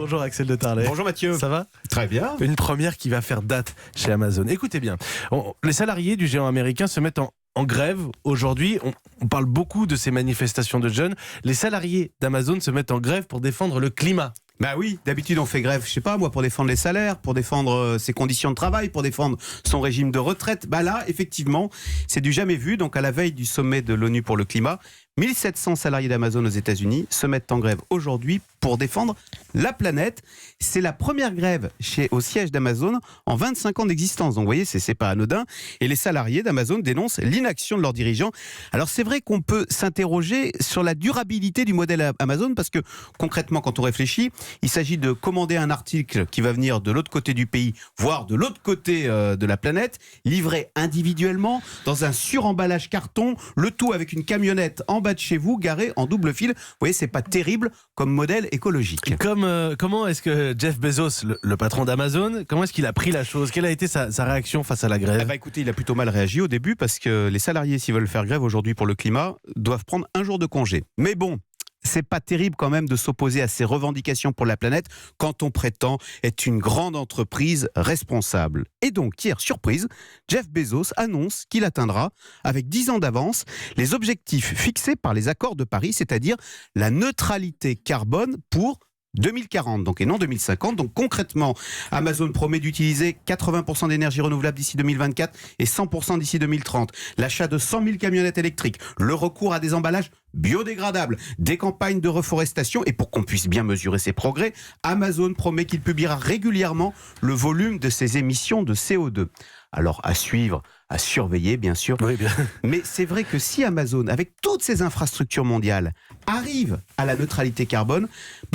Bonjour Axel de Tarlet. Bonjour Mathieu. Ça va ? Très bien. Une première qui va faire date chez Amazon. Écoutez bien, les salariés du géant américain se mettent en grève aujourd'hui. On parle beaucoup de ces manifestations de jeunes. Les salariés d'Amazon se mettent en grève pour défendre le climat. Bah oui, d'habitude on fait grève, je sais pas moi, pour défendre les salaires, pour défendre ses conditions de travail, pour défendre son régime de retraite. Bah là, effectivement, c'est du jamais vu. Donc à la veille du sommet de l'ONU pour le climat, 1700 salariés d'Amazon aux États-Unis se mettent en grève aujourd'hui pour défendre la planète. C'est la première grève au siège d'Amazon en 25 ans d'existence. Donc vous voyez, c'est pas anodin. Et les salariés d'Amazon dénoncent l'inaction de leurs dirigeants. Alors c'est vrai qu'on peut s'interroger sur la durabilité du modèle Amazon parce que concrètement, quand on réfléchit, il s'agit de commander un article qui va venir de l'autre côté du pays, voire de l'autre côté de la planète, livré individuellement dans un suremballage carton, le tout avec une camionnette en bas de chez vous, garée en double fil. Vous voyez, c'est pas terrible comme modèle écologique. Comment est-ce que Jeff Bezos, le patron d'Amazon, comment est-ce qu'il a pris la chose ? Quelle a été sa réaction face à la grève ? Écoutez, il a plutôt mal réagi au début parce que les salariés, s'ils veulent faire grève aujourd'hui pour le climat, doivent prendre un jour de congé. Mais bon, c'est pas terrible quand même de s'opposer à ces revendications pour la planète quand on prétend être une grande entreprise responsable. Et donc, hier, surprise, Jeff Bezos annonce qu'il atteindra, avec 10 ans d'avance, les objectifs fixés par les accords de Paris, c'est-à-dire la neutralité carbone pour 2040, donc, et non 2050. Donc concrètement, Amazon promet d'utiliser 80% d'énergie renouvelable d'ici 2024 et 100% d'ici 2030. L'achat de 100 000 camionnettes électriques, le recours à des emballages biodégradables, des campagnes de reforestation. Et pour qu'on puisse bien mesurer ses progrès, Amazon promet qu'il publiera régulièrement le volume de ses émissions de CO2. Alors à suivre, à surveiller bien sûr. Oui, bien. Mais c'est vrai que si Amazon, avec toutes ses infrastructures mondiales, arrive à la neutralité carbone,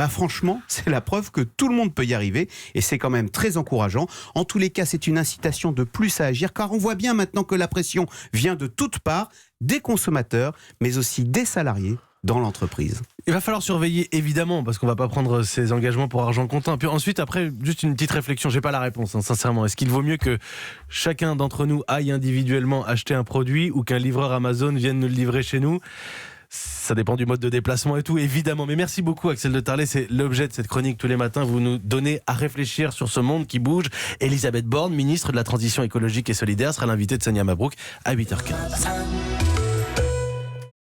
franchement, c'est la preuve que tout le monde peut y arriver et c'est quand même très encourageant. En tous les cas, c'est une incitation de plus à agir car on voit bien maintenant que la pression vient de toutes parts, des consommateurs, mais aussi des salariés dans l'entreprise. Il va falloir surveiller évidemment parce qu'on va pas prendre ses engagements pour argent comptant. Puis ensuite, après, juste une petite réflexion. J'ai pas la réponse, sincèrement. Est-ce qu'il vaut mieux que chacun d'entre nous aille individuellement acheter un produit ou qu'un livreur Amazon vienne nous le livrer chez nous ? Ça dépend du mode de déplacement et tout, évidemment. Mais merci beaucoup, Axel de Tarlet. C'est l'objet de cette chronique tous les matins. Vous nous donnez à réfléchir sur ce monde qui bouge. Elisabeth Borne, ministre de la Transition écologique et solidaire, sera l'invitée de Sonia Mabrouk à 8h15.